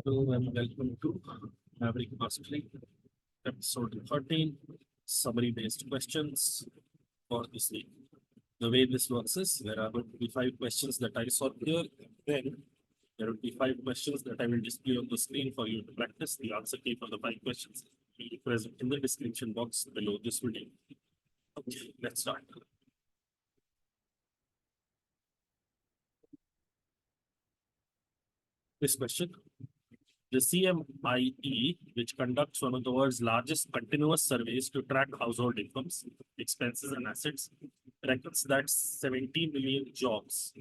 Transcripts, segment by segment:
Hello and welcome to Maverick Mastery, episode 13, summary-based questions for this week. The way this works is there are going to be 5 questions that I saw here, then there will be 5 questions that I will display on the screen for you to practice. The answer key for the 5 questions will be present in the description box below this video. Okay, let's start. This question. The CMIE, which conducts one of the world's largest continuous surveys to track household incomes, expenses, and assets, reckons that 70 million jobs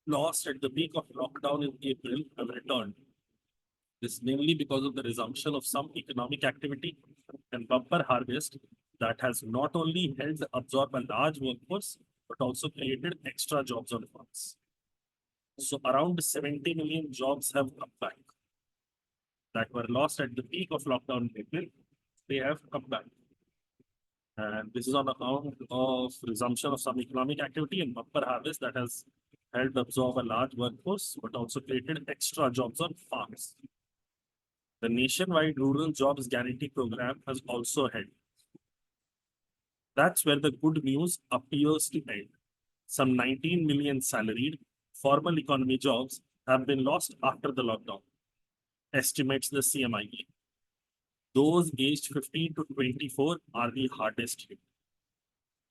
lost at the peak of lockdown in April have returned. This mainly because of the resumption of some economic activity and bumper harvest that has not only helped absorb a large workforce, but also created extra jobs on farms. So around 70 million jobs have come back that were lost at the peak of lockdown in April. They have come back. And this is on account of resumption of some economic activity and bumper harvest that has helped absorb a large workforce, but also created extra jobs on farms. The nationwide rural jobs guarantee program has also helped. That's where the good news appears to end. Some 19 million salaried formal economy jobs have been lost after the lockdown, estimates the CMIE. Those aged 15 to 24 are the hardest hit.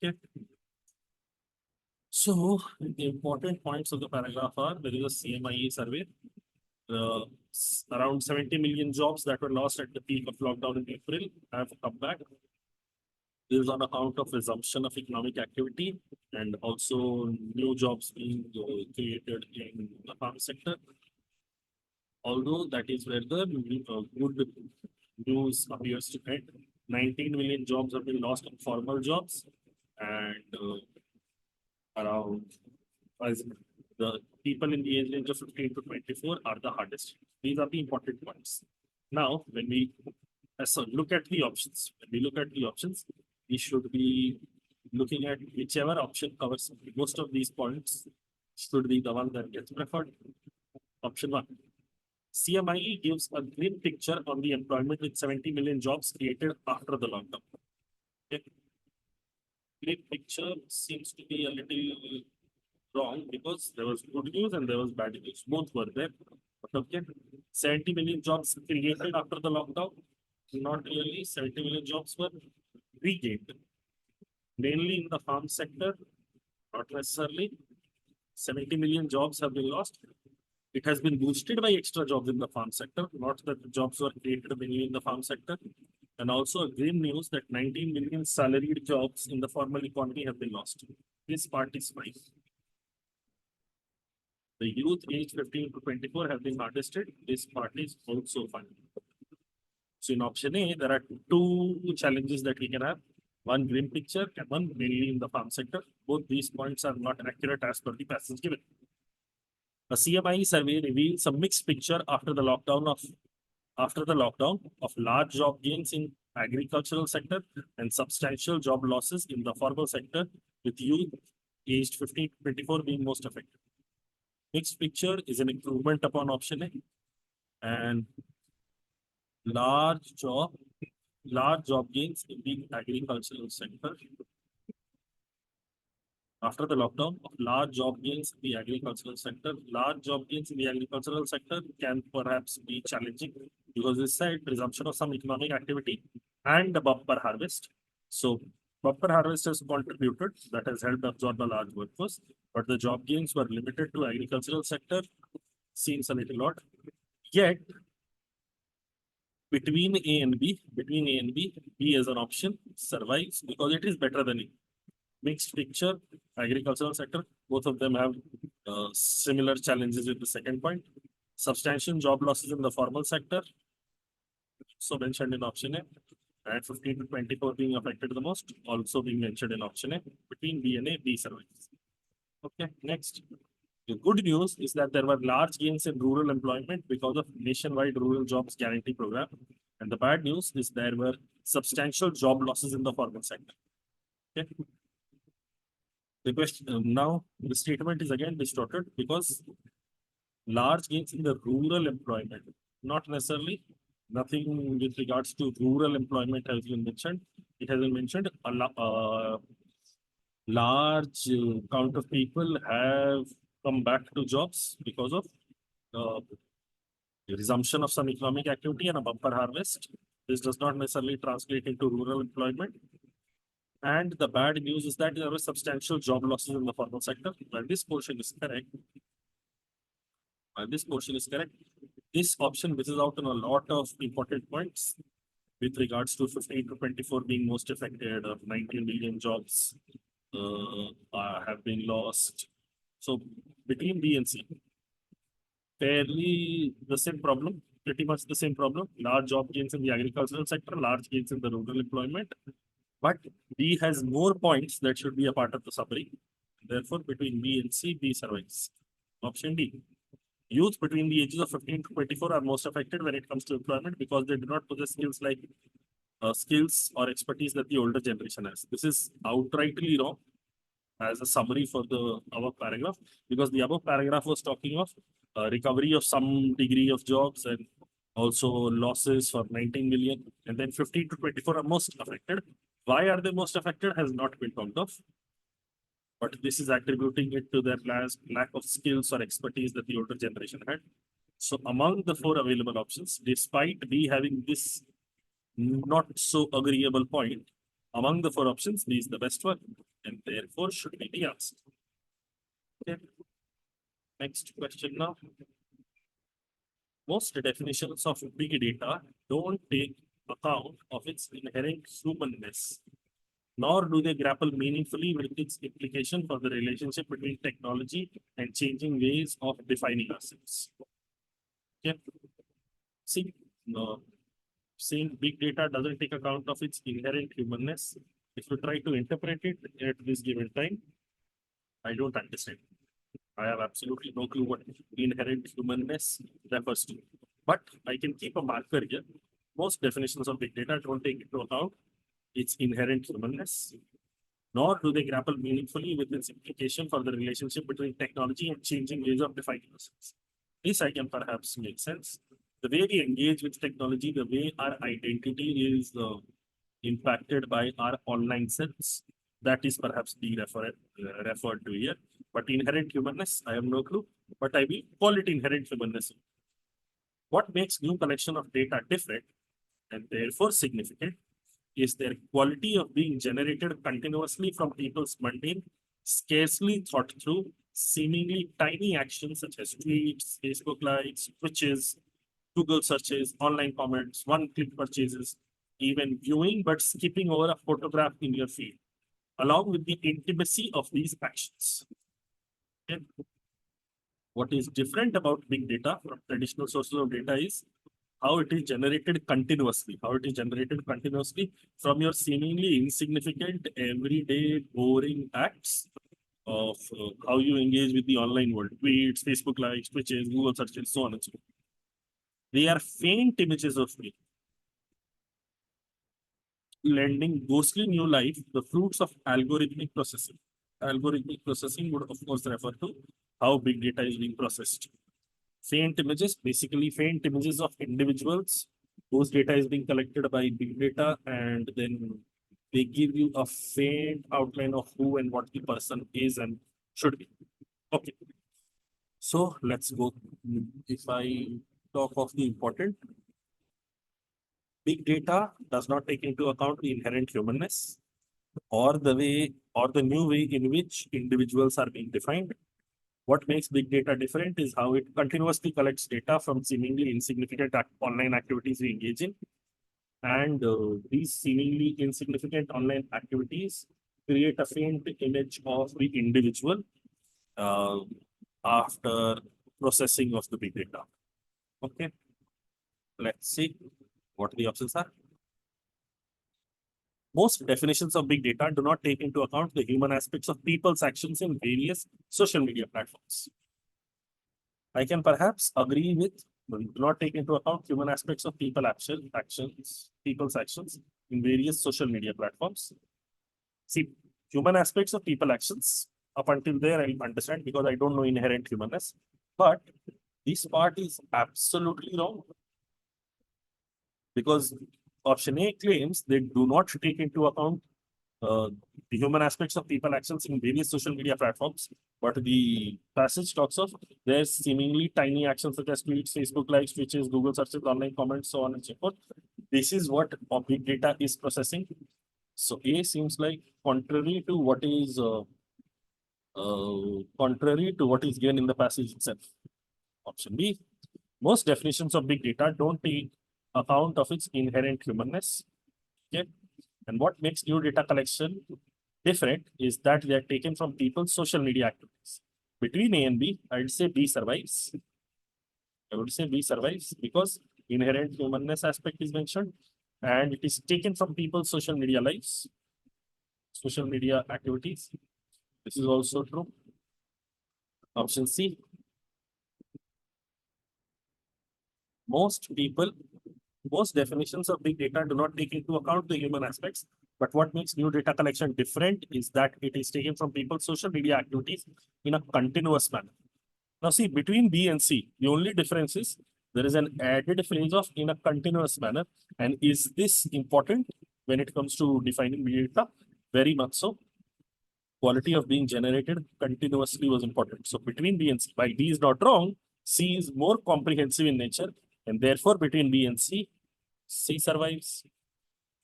Okay. So the important points of the paragraph are there is a CMIE survey. Around 70 million jobs that were lost at the peak of lockdown in April have come back. This is on account of resumption of economic activity and also new jobs being created in the farm sector. Although that is where the good news appears to end. 19 million jobs have been lost in formal jobs, and around the people in the age range of 15 to 24 are the hardest. These are the important points. Now, when we look at the options, we should be looking at whichever option covers most of these points should be the one that gets preferred. Option 1. CMIE gives a grim picture on the employment with 70 million jobs created after the lockdown. Okay. Grim picture seems to be a little wrong because there was good news and there was bad news. Both were there. But okay, 70 million jobs created after the lockdown. Not really. 70 million jobs were regained. Mainly in the farm sector, not necessarily. 70 million jobs have been lost. It has been boosted by extra jobs in the farm sector, not that the jobs were created mainly in the farm sector. And also a grim news that 19 million salaried jobs in the formal economy have been lost. This part is fine. The youth aged 15 to 24 have been harvested. This part is also fine. So in option A, there are 2 challenges that we can have. One grim picture and one mainly in the farm sector. Both these points are not accurate as per the passage given. A CMIE survey reveals a mixed picture after the lockdown of large job gains in agricultural sector and substantial job losses in the formal sector, with youth aged 15 to 24 being most affected. Mixed picture is an improvement upon option A, and large job gains in the agricultural sector. After the lockdown of large job gains in the agricultural sector, can perhaps be challenging because this said resumption of some economic activity and the bumper harvest. So bumper harvest has contributed, that has helped absorb a large workforce, but the job gains were limited to agricultural sector. Seems a little odd. Yet between A and B, B as an option survives because it is better than A. Mixed picture, agricultural sector, both of them have similar challenges with the second point. Substantial job losses in the formal sector, so mentioned in option A, and 15 to 24 being affected the most, also being mentioned in option A. Between B and A, B survives. Okay, next. The good news is that there were large gains in rural employment because of nationwide rural jobs guarantee program. And the bad news is there were substantial job losses in the formal sector. Okay. The question now the statement is again distorted because Large gains in the rural employment, not necessarily. Nothing with regards to rural employment has been mentioned. It has been mentioned large count of people have come back to jobs because of uh, resumption of some economic activity and a bumper harvest. This does not necessarily translate into rural employment. And the bad news is that there were substantial job losses in the formal sector. While this portion is correct, this option misses out on a lot of important points with regards to 15 to 24 being most affected, 19 million jobs have been lost. So between B and C, fairly the same problem, pretty much the same problem. Large job gains in the agricultural sector, large gains in the rural employment. But B has more points that should be a part of the summary. Therefore, between B and C, B survives. Option D. Youth between the ages of 15 to 24 are most affected when it comes to employment because they do not possess skills or expertise that the older generation has. This is outrightly wrong as a summary for the above paragraph, because the above paragraph was talking of recovery of some degree of jobs and also losses for 19 million, and then 15 to 24 are most affected. Why are they most affected has not been talked of, but this is attributing it to their lack of skills or expertise that the older generation had. So among the four available options, despite B having this not so agreeable point, among the four options, B is the best one, and therefore should be the answer. Okay. Next question now. Most definitions of big data don't take account of its inherent humanness, nor do they grapple meaningfully with its implication for the relationship between technology and changing ways of defining ourselves. Okay. See, saying big data doesn't take account of its inherent humanness. If you try to interpret it at this given time, I don't understand. I have absolutely no clue what inherent humanness refers to. But I can keep a marker here. Most definitions of big data don't take into account its inherent humanness, nor do they grapple meaningfully with its implication for the relationship between technology and changing ways of defining ourselves. This I can perhaps make sense. The way we engage with technology, the way our identity is impacted by our online selves, that is perhaps being referred to here. But inherent humanness, I have no clue, but I will call it inherent humanness. What makes new collection of data different and therefore significant is their quality of being generated continuously from people's mundane, scarcely thought through, seemingly tiny actions such as tweets, Facebook likes, Twitches, Google searches, online comments, one-click purchases, even viewing but skipping over a photograph in your feed, along with the intimacy of these actions. Okay. What is different about big data from traditional sources of data is how it is generated continuously, from your seemingly insignificant, everyday, boring acts of how you engage with the online world, tweets, Facebook likes, Twitches, Google searches, so on and so on. They are faint images of me, lending ghostly new life, the fruits of algorithmic processing. Algorithmic processing would, of course, refer to how big data is being processed. Faint images, basically faint images of individuals whose data is being collected by big data, and then they give you a faint outline of who and what the person is and should be. Okay. So let's go. If I talk of the important, big data does not take into account the inherent humanness or the way or the new way in which individuals are being defined. What makes big data different is how it continuously collects data from seemingly insignificant online activities we engage in. And these seemingly insignificant online activities create a faint image of the individual uh, after processing of the big data. Okay, let's see what the options are. Most definitions of big data do not take into account the human aspects of people's actions in various social media platforms. I can perhaps agree with do not take into account human aspects of people's actions in various social media platforms. See, human aspects of people actions, up until there, I'll understand because I don't know inherent humanness. But This part is absolutely wrong because option A claims they do not take into account uh, the human aspects of people actions in various social media platforms. But the passage talks of there's seemingly tiny actions such as tweets, Facebook likes, Twitches, Google searches, online comments, so on and so forth. This is what big data is processing. So A seems like contrary to what is given in the passage itself. Option B, most definitions of big data don't take account of its inherent humanness. Okay. And what makes new data collection different is that they are taken from people's social media activities. Between A and B, I would say B survives. I would say B survives because inherent humanness aspect is mentioned and it is taken from people's social media lives, social media activities. This is also true. Option C. Most definitions of big data do not take into account the human aspects. But what makes new data collection different is that it is taken from people's social media activities in a continuous manner. Now, see, between B and C, the only difference is there is an added phrase of in a continuous manner. And is this important when it comes to defining big data? Very much so. Quality of being generated continuously was important. So between B and C, while B is not wrong, C is more comprehensive in nature. And therefore, between B and C, C survives.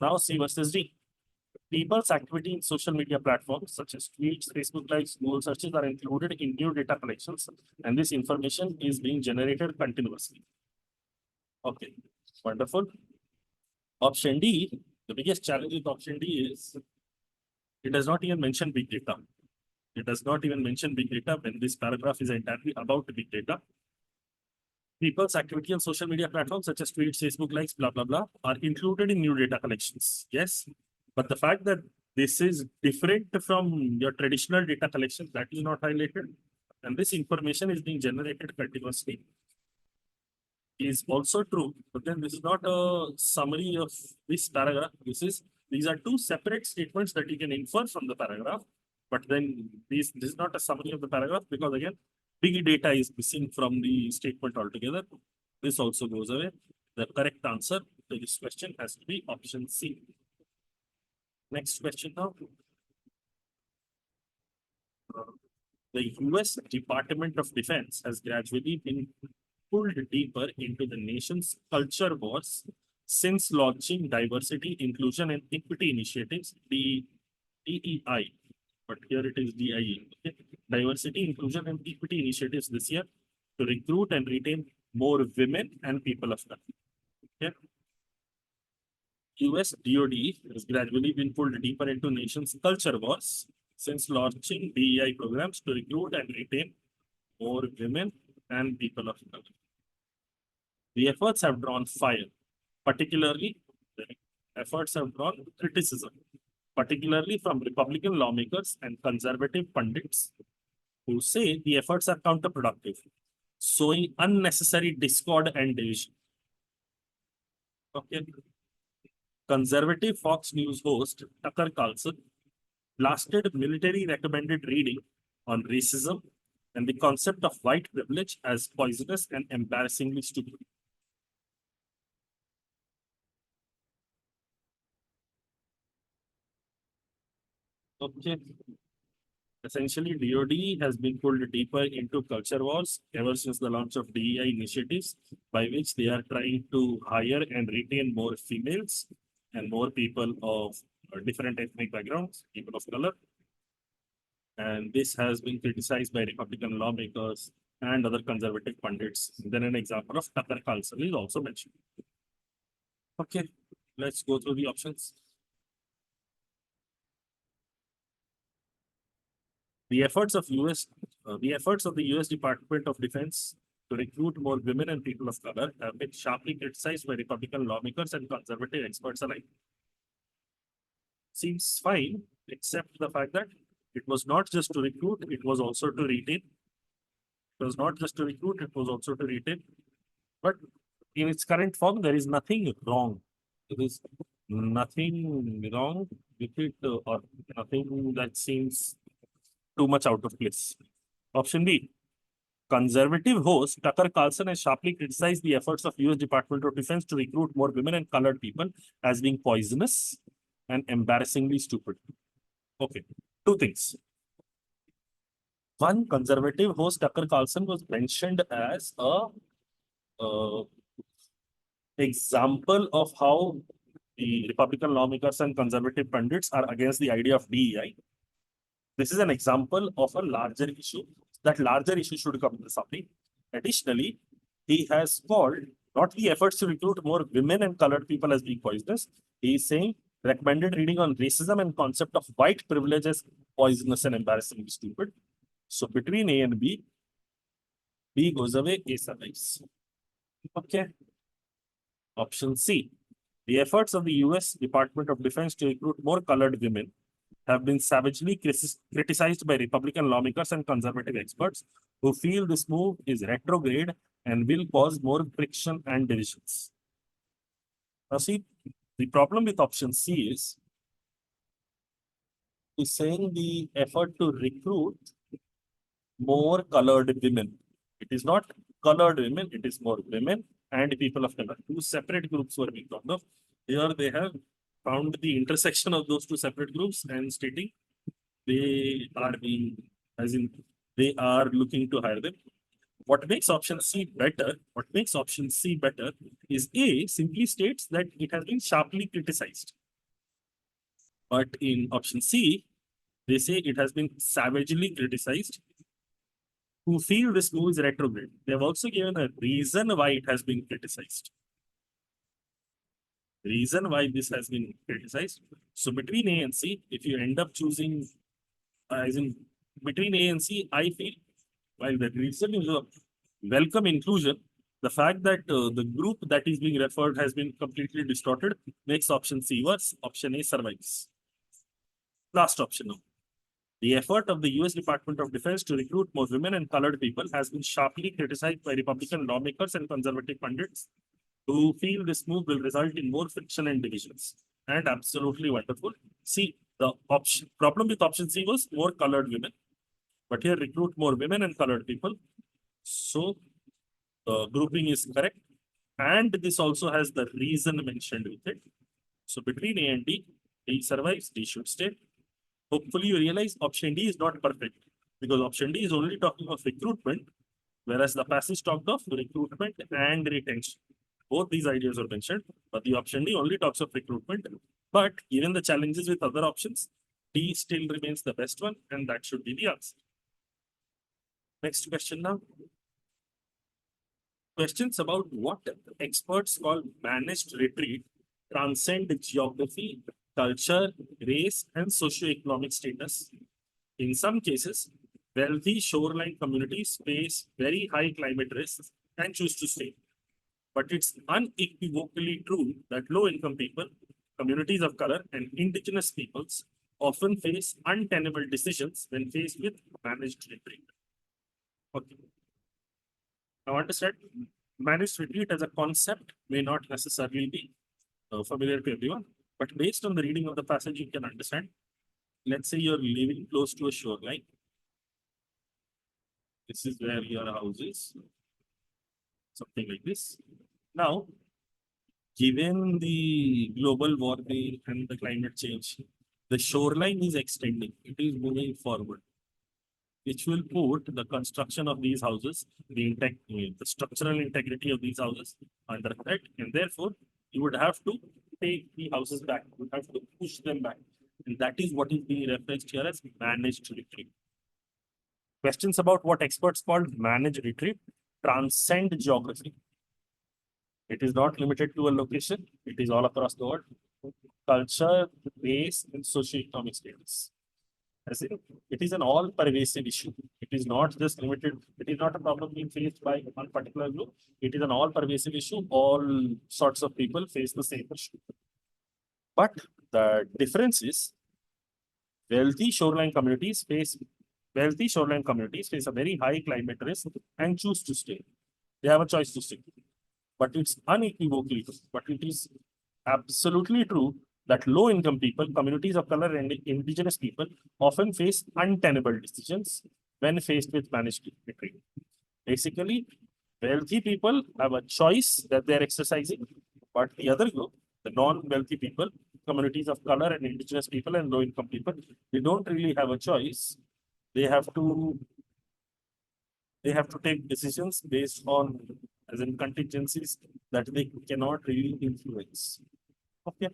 Now C versus D. People's activity in social media platforms such as tweets, Facebook likes, Google searches are included in new data collections, and this information is being generated continuously. Okay, wonderful. Option D, the biggest challenge with option D is it does not even mention big data. It does not even mention big data when this paragraph is entirely about big data. People's activity on social media platforms such as tweets, Facebook likes, blah, blah, blah, are included in new data collections. Yes. But the fact that this is different from your traditional data collection, that is not highlighted. And this information is being generated continuously is also true. But then this is not a summary of this paragraph. These are two separate statements that you can infer from the paragraph. But then this is not a summary of the paragraph because again, big data is missing from the statement altogether. This also goes away. The correct answer to this question has to be option C. Next question now. The US Department of Defense has gradually been pulled deeper into the nation's culture wars since launching diversity, inclusion, and equity initiatives, DEI. But here it is DIE. Okay? Diversity, inclusion, and equity initiatives this year to recruit and retain more women and people of color. Okay? US DoD has gradually been pulled deeper into nation's culture wars since launching DEI programs to recruit and retain more women and people of color. The efforts have drawn fire, particularly the efforts have drawn criticism, particularly from Republican lawmakers and conservative pundits who say the efforts are counterproductive, sowing unnecessary discord and division. Okay. Conservative Fox News host Tucker Carlson blasted military recommended reading on racism and the concept of white privilege as poisonous and embarrassingly stupid. Okay. Essentially, DoD has been pulled deeper into culture wars ever since the launch of DEI initiatives, by which they are trying to hire and retain more females and more people of different ethnic backgrounds, people of color. And this has been criticized by Republican lawmakers and other conservative pundits. Then an example of Tucker Carlson is also mentioned. Okay, let's go through the options. The efforts of the US Department of Defense to recruit more women and people of color have been sharply criticized by Republican lawmakers and conservative experts alike. Seems fine, except the fact that it was not just to recruit, it was also to retain. It was not just to recruit, it was also to retain. But in its current form, there is nothing wrong. There is nothing wrong with it or nothing that seems too much out of place. Option B. Conservative host Tucker Carlson has sharply criticized the efforts of US Department of Defense to recruit more women and colored people as being poisonous and embarrassingly stupid. Okay, two things. One, conservative host Tucker Carlson was mentioned as a example of how the Republican lawmakers and conservative pundits are against the idea of DEI. This is an example of a larger issue. That larger issue should come to the Assembly. Additionally, he has called not the efforts to recruit more women and colored people as being poisonous. He is saying recommended reading on racism and concept of white privilege as poisonous and embarrassingly stupid. So between A and B goes away, A survives. Okay. Option C. The efforts of the US Department of Defense to recruit more colored women have been savagely criticized by Republican lawmakers and conservative experts who feel this move is retrograde and will cause more friction and divisions. Now see, the problem with option C is saying the effort to recruit more colored women. It is not colored women, it is more women and people of color. Two separate groups were being talked of. Here they have found the intersection of those two separate groups and stating they are being, as in they are looking to hire them. What makes option C better? What makes option C better is A simply states that it has been sharply criticized. But in option C, they say it has been savagely criticized. Who feel this move is retrograde. They have also given a reason why it has been criticized. Reason why this has been criticized. So between A and C, if you end up choosing, as in between A and C, I feel while the reason is a welcome inclusion, the fact that the group that is being referred has been completely distorted makes option C worse. Option A survives. Last option now. The effort of the US Department of Defense to recruit more women and colored people has been sharply criticized by Republican lawmakers and conservative pundits who feel this move will result in more friction and divisions. And absolutely wonderful. See, the problem with option C was more colored women, but here recruit more women and colored people. So the grouping is correct. And this also has the reason mentioned with it. So between A and D, D survives, D should stay. Hopefully you realize option D is not perfect because option D is only talking of recruitment, whereas the passage talked of recruitment and retention. Both these ideas are mentioned, but the option D only talks of recruitment. But given the challenges with other options, D still remains the best one, and that should be the answer. Next question now. Questions about what experts call managed retreat transcend geography, culture, race, and socioeconomic status. In some cases, wealthy shoreline communities face very high climate risks and choose to stay. But it's unequivocally true that low-income people, communities of color, and indigenous peoples often face untenable decisions when faced with managed retreat. Okay. Now understand, managed retreat as a concept may not necessarily be familiar to everyone, but based on the reading of the passage, you can understand. Let's say you're living close to a shoreline. This is where your house is. Something like this. Now, given the global warming and the climate change, the shoreline is extending. It is moving forward, which will put the construction of these houses, the structural integrity of these houses under threat, and therefore you would have to take the houses back. You would have to push them back, and that is what is being referenced here as managed retreat. Questions about what experts call managed retreat transcend geography. It is not limited to a location. It is all across the world. Culture, race, and socioeconomic status. As in, it is an all-pervasive issue. It is not just limited. It is not a problem being faced by one particular group. It is an all-pervasive issue. All sorts of people face the same issue. But the difference is, wealthy shoreline communities face a very high climate risk and choose to stay. They have a choice to stay. But it's unequivocally true. But it is absolutely true that low-income people, communities of color, and indigenous people often face untenable decisions when faced with managed retreat. Basically, wealthy people have a choice that they're exercising, but the other group, the non-wealthy people, communities of color and indigenous people and low-income people, they don't really have a choice. They have to take decisions based on as in contingencies that they cannot really influence. Okay.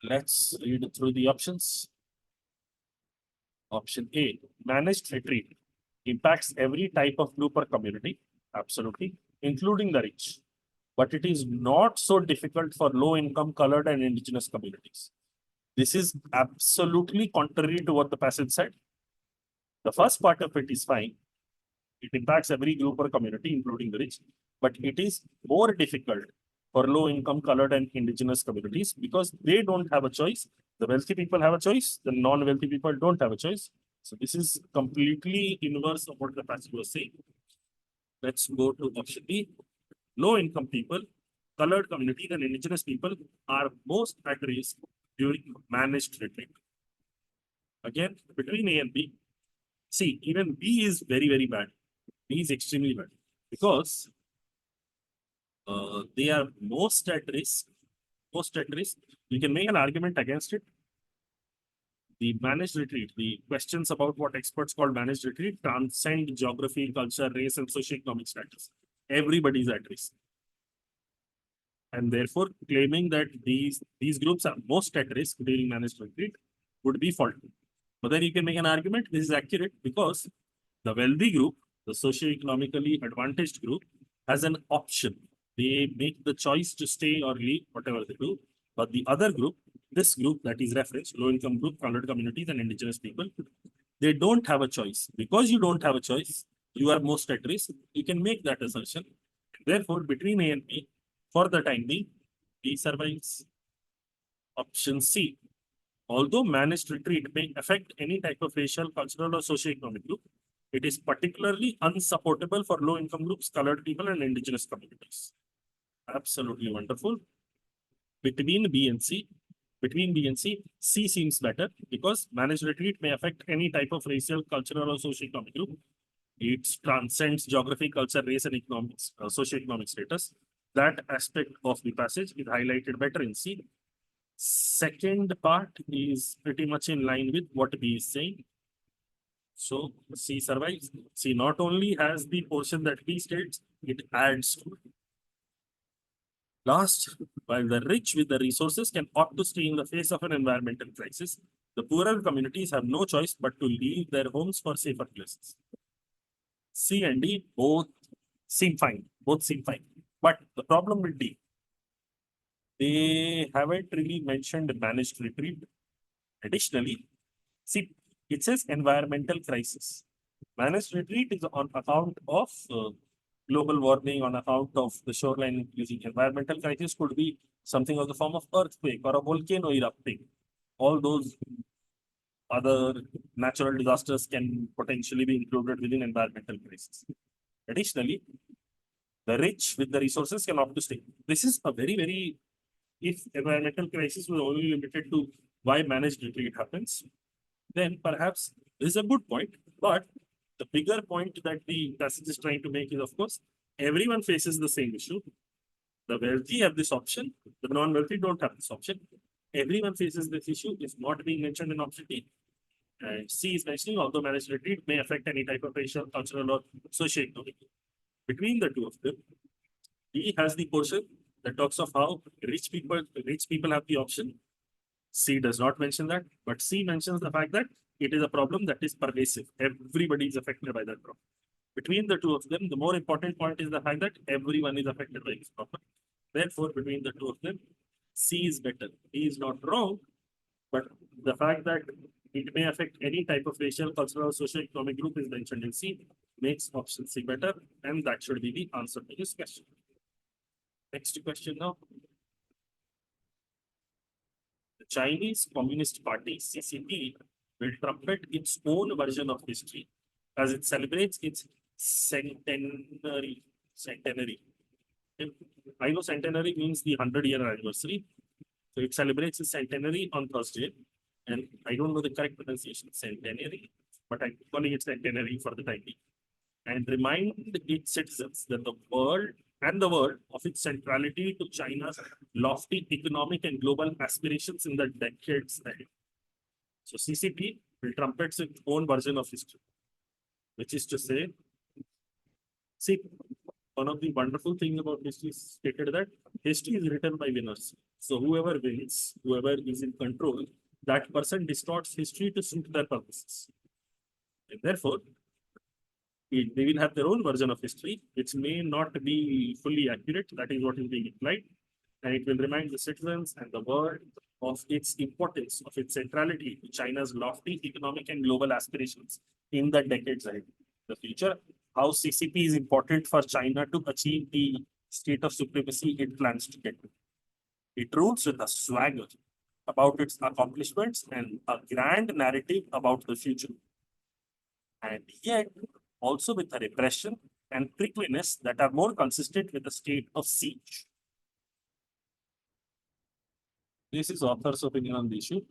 Let's read through the options. Option A, managed retreat impacts every type of group or community, absolutely, including the rich. But it is not so difficult for low-income, colored, and indigenous communities. This is absolutely contrary to what the passage said. The first part of it is fine. It impacts every group or community, including the rich, but it is more difficult for low-income, colored, and indigenous communities because they don't have a choice. The wealthy people have a choice. The non-wealthy people don't have a choice. So this is completely inverse of what the passage was saying. Let's go to option B. Low-income people, colored communities, and indigenous people are most at risk during managed retreat. Again, between A and B, see, even B is very, very bad. B is extremely bad because they are most at risk. Most at risk. You can make an argument against it. The managed retreat, the questions about what experts call managed retreat transcend geography, culture, race, and socioeconomic status. Everybody is at risk. And therefore, claiming that these groups are most at risk during managed retreat would be faulty. But then you can make an argument, this is accurate because the wealthy group, the socioeconomically advantaged group, has an option. They make the choice to stay or leave, whatever they do. But the other group, this group that is referenced, low-income group, colored communities, and indigenous people, they don't have a choice. Because you don't have a choice, you are most at risk. You can make that assertion. Therefore, between A and B, for the time being, B survives. Option C. Although managed retreat may affect any type of racial, cultural, or socioeconomic group, it is particularly unsupportable for low-income groups, colored people, and indigenous communities. Absolutely wonderful. Between B and C, C seems better because managed retreat may affect any type of racial, cultural, or socioeconomic group. It transcends geography, culture, race, and economics, socioeconomic status. That aspect of the passage is highlighted better in C. Second part is pretty much in line with what B is saying. So C survives. C not only has the portion that B states, it adds to it. Last, while the rich with the resources can opt to stay in the face of an environmental crisis, the poorer communities have no choice but to leave their homes for safer places. C and D both seem fine. Both seem fine. But the problem with D, they haven't really mentioned managed retreat. Additionally, see, it says environmental crisis. Managed retreat is on account of global warming, on account of the shoreline increasing. Environmental crisis could be something of the form of earthquake or a volcano erupting. All those other natural disasters can potentially be included within environmental crisis. Additionally, the rich with the resources can opt to stay. This is a very, very, if environmental crisis was only limited to why managed retreat happens, then perhaps this is a good point. But the bigger point that the passage is trying to make is, of course, everyone faces the same issue. The wealthy have this option, the non-wealthy don't have this option. Everyone faces this issue. It's not being mentioned in option D. And C is mentioning, although managed retreat may affect any type of racial, cultural, or socio-economic. Between the two of them, D has the portion that talks of how rich people have the option. C does not mention that, but C mentions the fact that it is a problem that is pervasive. Everybody is affected by that problem. Between the two of them, the more important point is the fact that everyone is affected by this problem. Therefore, between the two of them, C is better. He is not wrong, but the fact that it may affect any type of racial, cultural, socio-economic group is mentioned in C makes option C better, and that should be the answer to this question. Next question now. The Chinese Communist Party, CCP, will trumpet its own version of history as it celebrates its centenary. I know centenary means the 100-year anniversary. So it celebrates its centenary on Thursday. And I don't know the correct pronunciation, centenary, but I'm calling it centenary for the time being. and remind its citizens that the world of its centrality to China's lofty economic and global aspirations in the decades ahead. So CCP will trumpets its own version of history, which is to say, see, one of the wonderful things about history is stated that history is written by winners. So whoever wins, whoever is in control, that person distorts history to suit their purposes. And therefore, they will have their own version of history, which may not be fully accurate. That is what is being implied. And it will remind the citizens and the world of its importance, of its centrality to China's lofty economic and global aspirations in the decades ahead. The future, how CCP is important for China to achieve the state of supremacy it plans to get to. It rules with a swagger about its accomplishments and a grand narrative about the future. And yet, also with a repression and prickliness that are more consistent with the state of siege. This is author's opinion on the issue.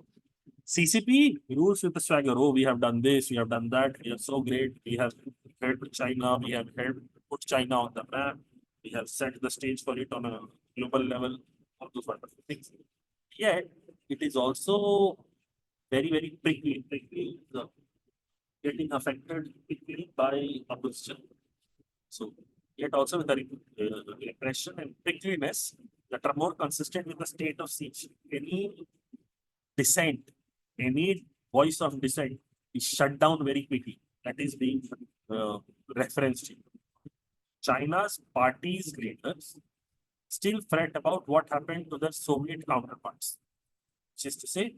CCP rules with the swagger. Oh, we have done this, we have done that, we are so great, we have helped China, we have helped put China on the map, we have set the stage for it on a global level, all those wonderful things. Yet, it is also very, very prickly, getting affected quickly by opposition. So, yet also with the repression and prickliness that are more consistent with the state of siege. Any dissent, any voice of dissent is shut down very quickly. That is being referenced here. China's party's leaders still fret about what happened to their Soviet counterparts. Which is to say,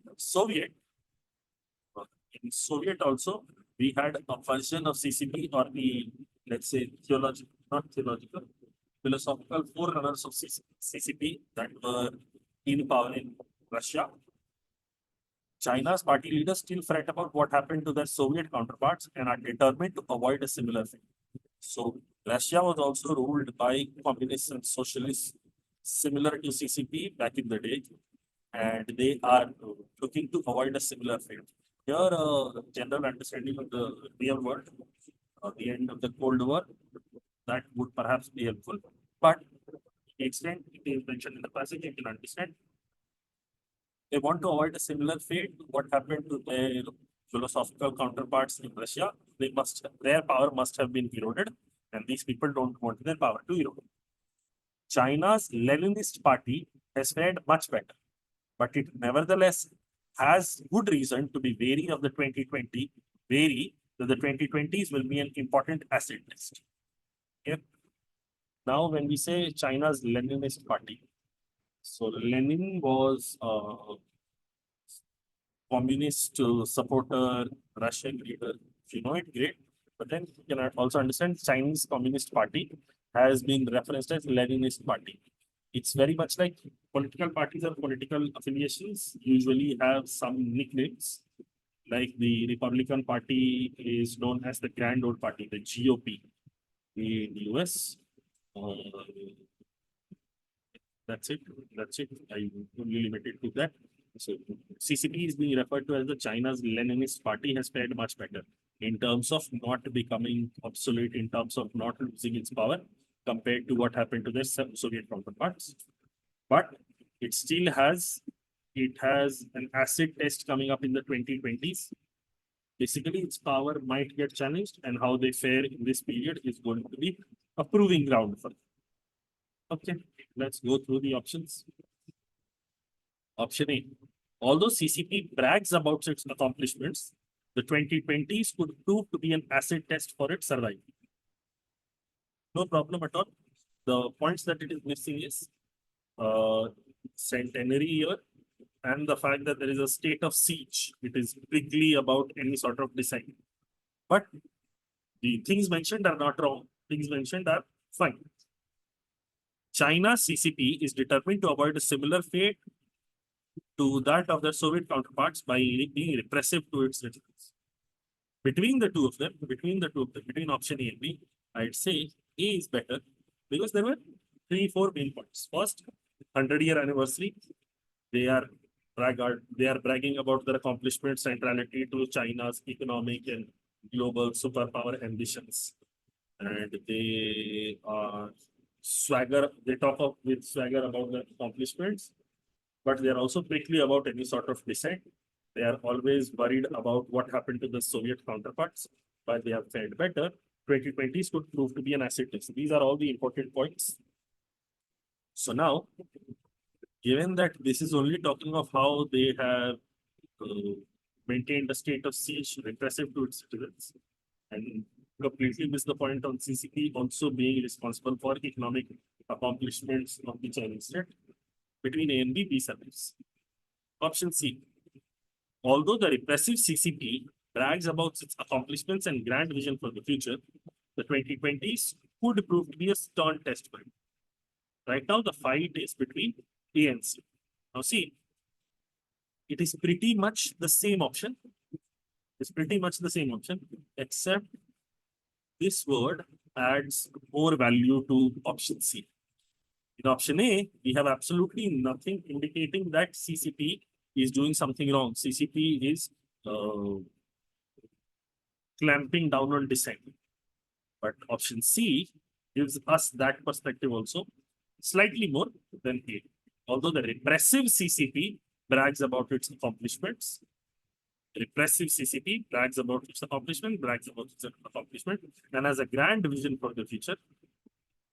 in Soviet also, we had a version of CCP or the, let's say, philosophical forerunners of CCP that were in power in Russia. China's party leaders still fret about what happened to their Soviet counterparts and are determined to avoid a similar fate. So Russia was also ruled by communists and socialists similar to CCP back in the day, and they are looking to avoid a similar fate. Here, general understanding of the real world, the end of the Cold War, that would perhaps be helpful. But to the extent it is mentioned in the passage, you can understand. They want to avoid a similar fate. What happened to their philosophical counterparts in Russia? Their power must have been eroded, and these people don't want their power to erode. China's Leninist party has fared much better, but it nevertheless has good reason to be wary of the 2020s will be an important acid test. Okay. Now, when we say China's Leninist party, so Lenin was a communist supporter, Russian leader. If you know it, great. But then you can also understand Chinese Communist Party has been referenced as Leninist party. It's very much like political parties or political affiliations usually have some nicknames. Like the Republican Party is known as the Grand Old Party, the GOP in the US. That's it. I only limited to that. So CCP is being referred to as the China's Leninist party has fared much better in terms of not becoming obsolete, in terms of not losing its power compared to what happened to their Soviet counterparts. But it still has, an acid test coming up in the 2020s. Basically, its power might get challenged, and how they fare in this period is going to be a proving ground for them. Okay, let's go through the options. Option A. Although CCP brags about its accomplishments, the 2020s could prove to be an acid test for its survival. No problem at all. The points that it is missing is centenary year and the fact that there is a state of siege. It is strictly about any sort of design. But the things mentioned are not wrong. Things mentioned are fine. China's CCP is determined to avoid a similar fate to that of their Soviet counterparts by being repressive to its citizens. Between option A and B, I'd say A is better because there were 3-4 main points. First, 100-year anniversary. They are bragging about their accomplishments, centrality to China's economic and global superpower ambitions. and they they talk with swagger about their accomplishments, but they are also prickly about any sort of dissent. They are always worried about what happened to the Soviet counterparts, but they have fared better. 2020s could prove to be an asset test. These are all the important points. So now, given that this is only talking of how they have maintained a state of siege repressive to its citizens, and completely miss the point on CCP also being responsible for economic accomplishments of the Chinese state. Between A and B, B survives. Option C. Although the repressive CCP brags about its accomplishments and grand vision for the future, the 2020s could prove to be a stern test for it. Right now, the fight is between A and C. Now, see, it is pretty much the same option. It's pretty much the same option, except this word adds more value to option C. In option A, we have absolutely nothing indicating that CCP is doing something wrong. CCP is clamping down on dissent. But option C gives us that perspective also, slightly more than A. Although the repressive CCP brags about its accomplishments, repressive CCP brags about its accomplishment, and has a grand vision for the future.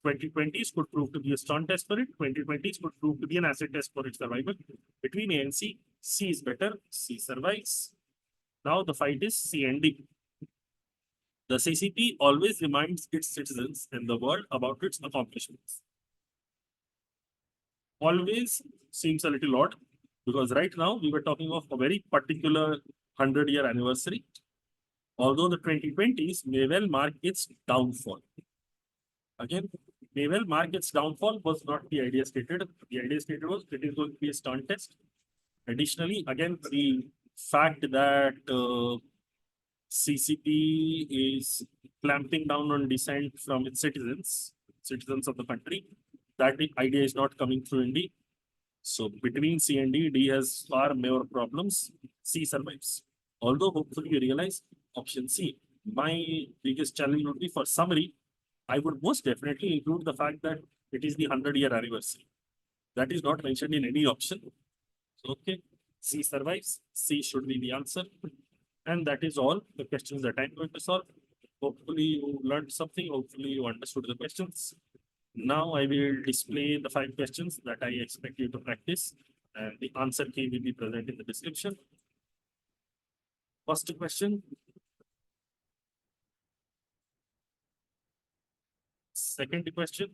2020s could prove to be a strong test for it. 2020s could prove to be an acid test for its survival. Between A and C, C is better, C survives. Now the fight is C and D. The CCP always reminds its citizens and the world about its accomplishments. Always seems a little odd, because right now we were talking of a very particular 100-year anniversary, although the 2020s may well mark its downfall. Again, may well mark its downfall was not the idea stated. The idea stated was it is going to be a stern test. Additionally, again, the fact that CCP is clamping down on dissent from its citizens of the country, that idea is not coming through in D. So between C and D, D has far more problems. C survives. Although hopefully you realize option C. My biggest challenge would be for summary. I would most definitely include the fact that it is the 100-year anniversary. That is not mentioned in any option. So, okay, C survives. C should be the answer. And that is all the questions that I'm going to solve. Hopefully you learned something. Hopefully you understood the questions. Now I will display the 5 questions that I expect you to practice, and the answer key will be present in the description. First question. Second question.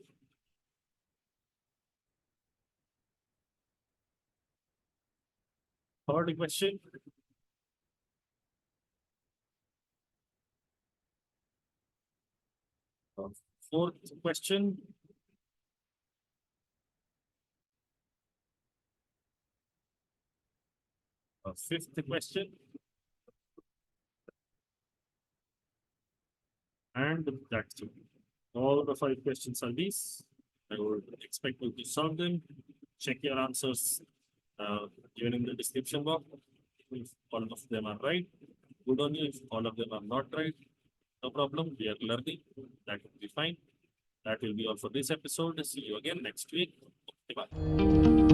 Third question. Fourth question. Fifth question. And that's it. All the 5 questions are these. I would expect you to solve them. Check your answers given in the description box. If all of them are right, good on you. If all of them are not right, no problem. We are learning. That will be fine. That will be all for this episode. See you again next week. Bye.